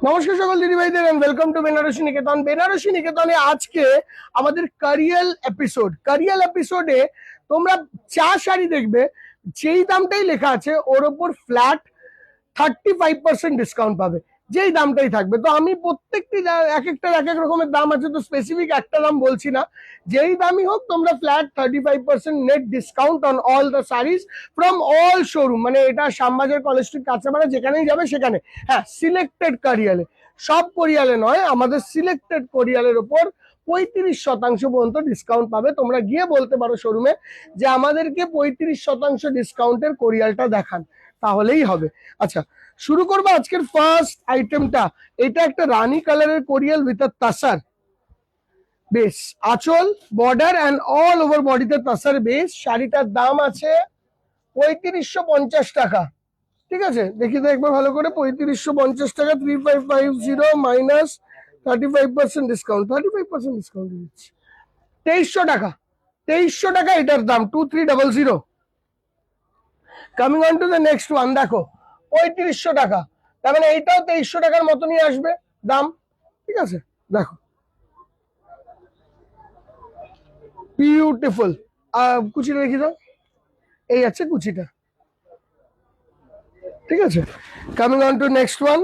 নমস্কার সকল দিদি ভাইদের এন্ড ওয়েলকাম টু বেনারসি নিকেতন। বেনারসি নিকেতনে আজকে আমাদের কারিয়াল এপিসোডে তোমরা চা শাড়ি দেখবে, যেই দামটাই লেখা আছে ওর ওপর ফ্ল্যাট 35% ডিসকাউন্ট পাবে, যেই দামটাই থাকবে। তো আমি প্রত্যেকটি এক একটার এক এক রকমের দাম আছে, তো স্পেসিফিক একটা দাম বলছি না, যেই দামই হোক তোমরা flat 35% net discount on all the saris from all showroom. মানে এটা শ্যামবাজার, কলেজ স্ট্রিট, কাঁচাপাড়া, যেখানেই যাবে সেখানে। হ্যাঁ, সিলেক্টেড কারিয়ালে, সব কোরিয়ালে নয়, আমাদের সিলেক্টেড কোরিয়ালের ওপর 35% পর্যন্ত ডিসকাউন্ট পাবে। তোমরা গিয়ে বলতে পারো শোরুমে যে আমাদেরকে 35% ডিসকাউন্টের কোরিয়ালটা দেখান, তাহলেই হবে। আচ্ছা, শুরু করবো আজকের ফার্স্ট আইটেমটা। এটা একটা রানী কালারের কোরিয়াল উইথ আ তাসার বেস, আঁচল, বর্ডার অ্যান্ড অল ওভার বডিতে তাসার বেস। শাড়িটার দাম আছে 3550 টাকা। ঠিক আছে, দেখি তো একবার ভালো করে। 3550 টাকা, 3550 মাইনাস 35% ডিসকাউন্ট, 35% ডিসকাউন্ট দিচ্ছি 2300 টাকা। 2300 টাকা এটার দাম, 2300। Coming on to the next one, দেখো 3500 টাকা, তার মানে এইটাও 2300 টাকার মতনই আসবে দাম। ঠিক আছে, দেখো বিউটিফুল। কুচিটা দেখি দাও, এই আছে কুচিটা। ঠিক আছে, coming on to next one,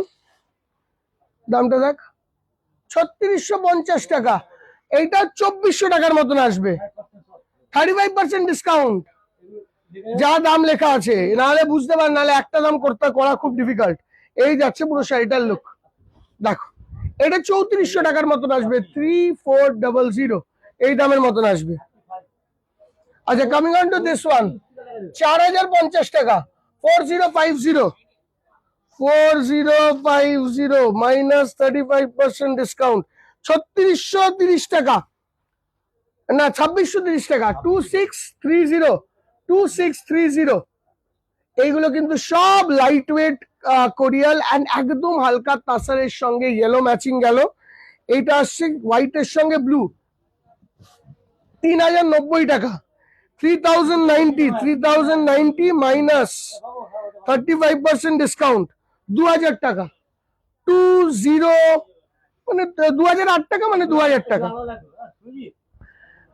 দামটা দেখ 3650 টাকা। এইটা 2400 টাকার মতন আসবে, 35% ডিসকাউন্ট, যা দাম লেখা আছে। নাহলে বুঝতে পার, নাহলে একটা দাম করা খুব ডিফিকাল্ট। এই যাচ্ছে পুরো শাড়িটার লুক, দেখো এটা 3400 টাকার মতন আসবে, 3400 এই দামের মতন আসবে। আচ্ছা, coming on to this one, 4050 টাকা, 4050 মাইনাস 35% ডিসকাউন্ট, 3630 টাকা, না 2630 টাকা, 2630। এইগুলো কিন্তু সব লাইট ওয়েট কোরিয়াল অ্যান্ড একদম হালকা তাসারের সঙ্গে ইয়েলো ম্যাচিং গেল। এইটা আসছে হোয়াইটের সঙ্গে ব্লু, 3090 টাকা, 3090 মাইনাস 35% ডিসকাউন্ট, 2000 টাকা, 20 মানে 2008 টাকা, মানে 2000 টাকা,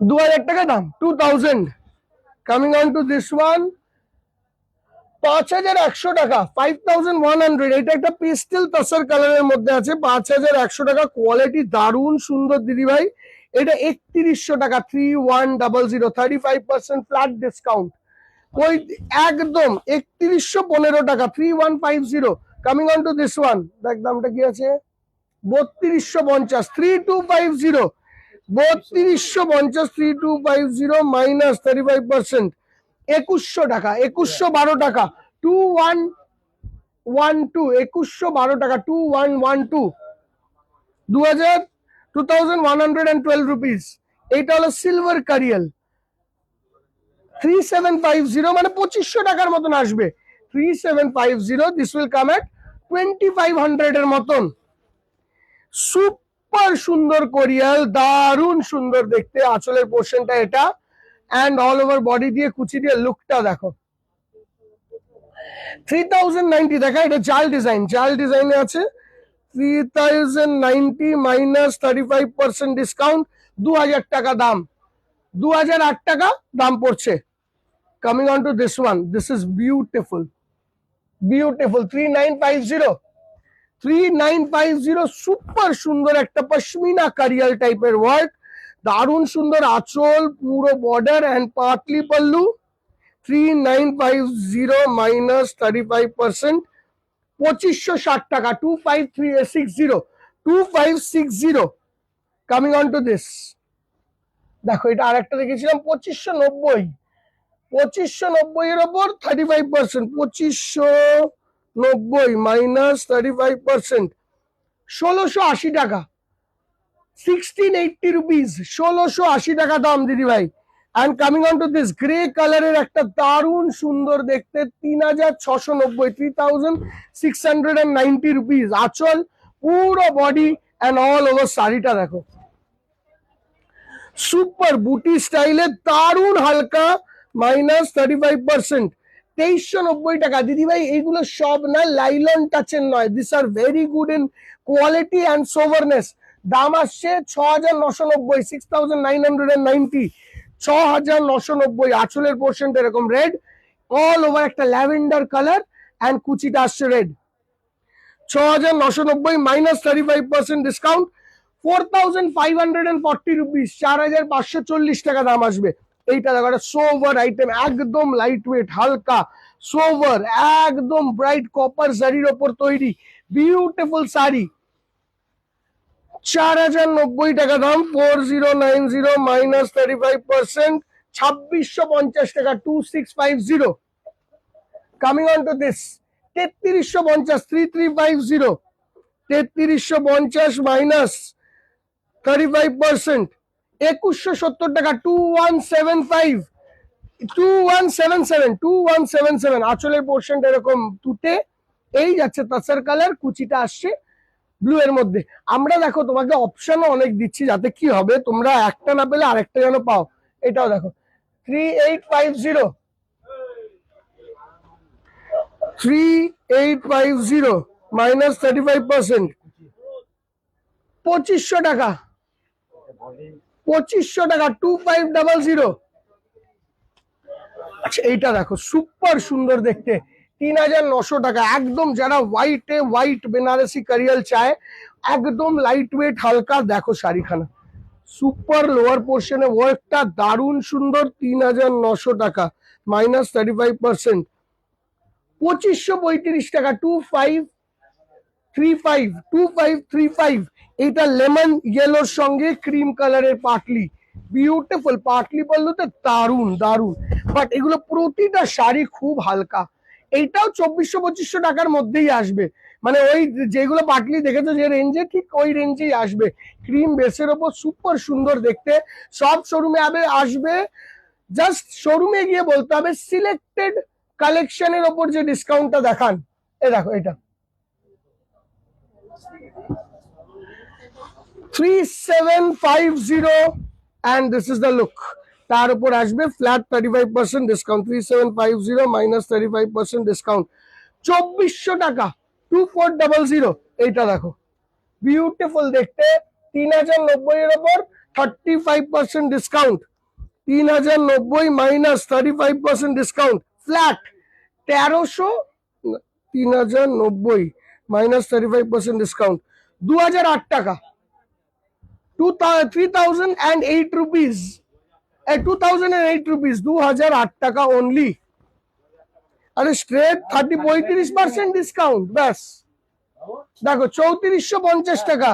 2000 টাকা দাম, 2000। Coming on to this one, 5100 টাকা, 5100। এটা একটা পেস্টেল তাসার কালারের মধ্যে আছে, 5100 টাকা, কোয়ালিটি দারুণ সুন্দর দিদি ভাই। এটা 3100 টাকা, 3100, 35% ফ্ল্যাট ডিসকাউন্ট। ওই একদম 3115 টাকা, 3150। Coming on to this one, দেখ দামটা কি আছে, 3250, 3250, 3250, 3250 মাইনাস 35%, 2100 টাকা, 2112 টাকা, 2112, 2112 টাকা, 2112, 2112 রুপিস। এটা হলো সিলভার কারিয়াল, 3750, মানে 2500 টাকার মতন আসবে, 3750। দিস উইল কাম এট 2500 এর মতন। সুপার সুন্দর কোরিয়াল, দারুণ সুন্দর দেখতে। আঁচলের পোর্শনটা এটা, অ্যান্ড অল ওভার বডি দিয়ে কুচি দিয়ে লুকটা দেখো। 3090 দেখা, এটা জাল ডিজাইনে আছে, 3090 মাইনাস 35% ডিসকাউন্ট, 2000 টাকা দাম, 2008 টাকা দাম পড়ছে। Coming on to this one, this is beautiful, 3950, super সুন্দর একটা পশমিনা কারিয়াল টাইপের ওয়ার্ক, দারুণ সুন্দর আঁচল, পুরো বর্ডার অ্যান্ড পাতলি পাল্লু, 3950 মাইনাস 35%, 2560 টাকা, 2560। কামিং অন টু দিস, দেখো এটা আরেকটা দেখেছিলাম 2590 এর ওপর 35%, 2590 মাইনাস 35%, 1680 টাকা, 1680 রুপিস, 1680 টাকা দাম দিদি ভাই। And coming on to this grey কালারের একটা দারুণ সুন্দর দেখতে, 3690, 3690 রুপিস, আঁচল, পুরো বডি অ্যান্ড অল ওভার শাড়িটা দেখো, সুপার বুটি স্টাইলে, দারুণ হালকা, মাইনাস 35%, 2390 টাকা। দিদি ভাই এইগুলো সব না লাইলন টাচের নয়, this are very good in quality and সোভারনেস। দাম আসছে 6990, 6990, 6990। আঁচলের পোর্শনটা এরকম রেড, অল ওভার একটা ল্যাভেন্ডার কালার, অ্যান্ড কুচিটা আসছে রেড। 6990 মাইনাস 35% ডিসকাউন্ট, 4540 রুপিস, 4540 টাকা দাম আসবে। এইটা দেখো, একটা সোভার আইটেম, একদম লাইট ওয়েট, হালকা সোভার, একদম ব্রাইট কপার শাড়ির ওপর তৈরি, বিউটিফুল শাড়ি। 4090 টাকা দাম, 4090 মাইনাস 35%, 2650 টাকা, 2650। Coming on to this, 3350, 3350, 3350 minus 35%, 2170 টাকা, 2175, 2177, 2177। আঁচলের পোর্শনটা এরকম তুতে, এই যাচ্ছে তাসার কালার, কুচিটা আসছে ব্লু এর মধ্যে। আমরা দেখো তোমাকে অপশনও অনেক দিচ্ছি, যাতে কি হবে তোমরা একটা না পেলে আরেকটা যেন পাও। এটাও দেখো 3850, 3850 মাইনাস 35%, 2500 টাকা, 2500 টাকা, 2500। আচ্ছা এইটা দেখো, সুপার সুন্দর দেখতে, 3900 টাকা। একদম যারা হোয়াইট বেনারসি কারিয়াল চায়, একদম লাইট ওয়েট হালকা, দেখো শাড়িখানা সুপার, লোয়ার পোর্শনে ওয়ার্কটা দারুণ সুন্দর, 3900 টাকা মাইনাস 35%, 2535 টাকা, 2535, 2535। এটা লেমন ইয়েলোর সঙ্গে ক্রিম কালারের পাটলি, বিউটিফুল পাটলি পল্লুতে, দারুন দারুন। বাট এগুলো প্রতিটা শাড়ি খুব হালকা। এইটাও 2400-2500 টাকার মধ্যেই আসবে, মানে ওই যেগুলো পাটলি দেখেছো যে রেঞ্জে, ঠিক ওই রেঞ্জেই আসবে। ক্রিম বেসের ওপর সুপার সুন্দর দেখতে, সব শোরুমে আসবে। জাস্ট শোরুমে গিয়ে বলতে হবে সিলেক্টেড কালেকশনের ওপর যে ডিসকাউন্টটা দেখান। এ দেখো এটা 3750, and this is the look. তার উপর আসবে ফ্ল্যাট 35% ডিসকাউন্ট, 3750 মাইনাস 35% ডিসকাউন্ট, 2400 টাকা, 2400। এইটা দেখো বিউটিফুল দেখতে, 3090 এর উপর 35% discount, 3090 minus 35% discount, flat 1300, 3090 minus 35% discount, 2008 টাকা, 3008 রুপিস, 2008 রুপিস, 2008 টাকা অনলি। আরে স্ট্রেট 35% ডিসকাউন্ট, ব্যাস দেখো 3450 টাকা,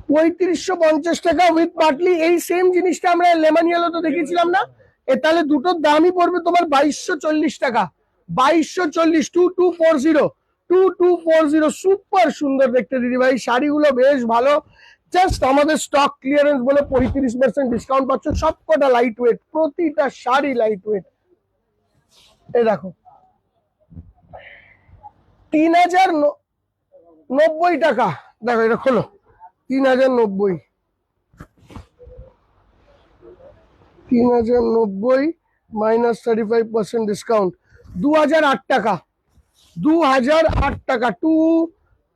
3550 টাকা উইথ পাটলি। এই সেম জিনিসটা আমরা লেমন ইয়েলো তো দেখেছিলাম না, তাহলে দুটোর দামই পড়বে তোমার 2240 টাকা, 2240, 2240, 2240। সুপার সুন্দর দেখতে দিদি ভাই, শাড়িগুলো বেশ ভালো। জাস্ট আমাদের স্টক ক্লিয়ারেন্স বলে 35% ডিসকাউন্ট পাচ্ছ, সবকটা লাইট ওয়েট, প্রতিটা শাড়ি লাইট ওয়েট। এই দেখো 3090 টাকা, দেখো এটা খোলো, 3090, 3090 মাইনাস 35% ডিসকাউন্ট, 2008 টাকা, 2008 টাকা,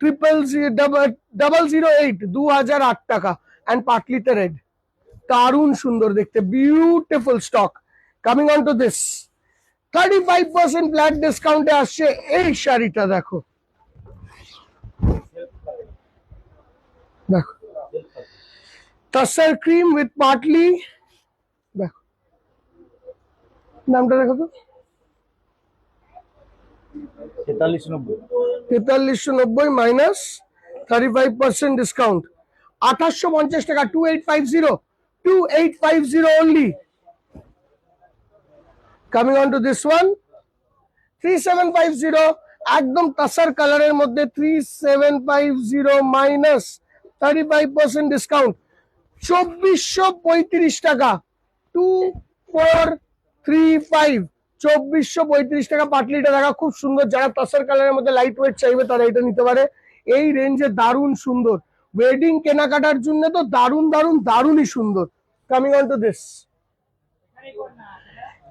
2008, 2008 টাকা, অ্যান্ড পাটলিতে রেড, দারুণ সুন্দর দেখতে, beautiful stock. Coming on to this, 35% flat ডিসকাউন্টে আসছে এই শাড়িটা, দেখো দেখো, তাসার ক্রিম উইথ পাটলি, দেখো নামটা দেখো তো, 4390 মাইনাস 35% ডিসকাউন্ট, 2850 টাকা, 2850, 2850 only. Coming on to this one, 3750, একদম তাসার কালারের মধ্যে, 3750 মাইনাস 35% ডিসকাউন্ট, 2435 টাকা, 2435, 2435 টাকা পাটলিটা দেখা খুব সুন্দর। যারা তাসার কালারের মধ্যে লাইট ওয়েট চাইবে তারা এটা নিতে পারে, এই রেঞ্জে দারুণ সুন্দর। ওয়েডিং কেনাকাটার জন্য তো দারুণ দারুণ দারুণই সুন্দর। কামিং অন টু দিস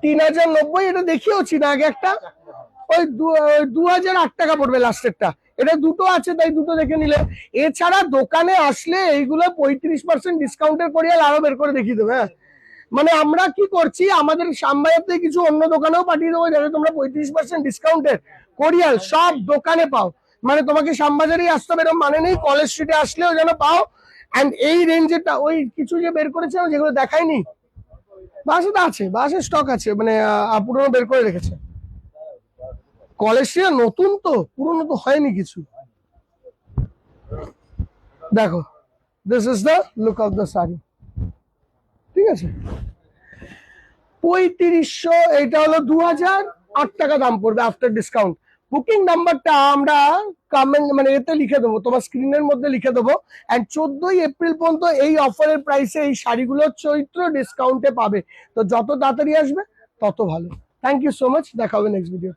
3090, এটা দেখিয়েওছি না আগে একটা, ওই 2008 টাকা পড়বে লাস্টেরটা। এটা দুটো আছে তাই দুটো দেখে নিলে। এছাড়া দোকানে আসলে এইগুলো 35% ডিসকাউন্টের কোরিয়াল আরো বের করে দেখিয়ে দেবে। হ্যাঁ, মানে আমরা কি করছি, আমাদের শ্যামবাজার থেকে কিছু অন্য দোকানেও পাঠিয়ে দেবো যাতে তোমরা 35% ডিসকাউন্টের কোরিয়াল সব দোকানে পাও। মানে তোমাকে শ্যামবাজারেই আসতে হবে এরকম মানে নেই, কলেজ স্ট্রিটে আসলেও যেন পাও। অ্যান্ড এই রেঞ্জেরটা ওই কিছু যে বের করেছে যেগুলো দেখায়নি, বাসে তো আছে, বাসে স্টক আছে, মানে পুরনো বের করে রেখেছে। কলেজ স্ট্রিট নতুন তো, পুরনো তো হয়নি কিছু। দেখো, this is the look of the sari, ঠিক আছে। 3500, এটা হলো 2008 টাকা দাম পড়বে আফটার ডিসকাউন্ট। বুকিং নাম্বারটা আমরা কমেন্ট মানে এতে লিখে দেবো, তোমার স্ক্রিনের মধ্যে লিখে দেবো। অ্যান্ড 14 এপ্রিল পর্যন্ত এই অফারের প্রাইসে এই শাড়িগুলো চৈত্র ডিসকাউন্টে পাবে। তো যত তাড়াতাড়ি আসবে তত ভালো। থ্যাংক ইউ সো মাচ, দেখা হবে নেক্সট ভিডিও।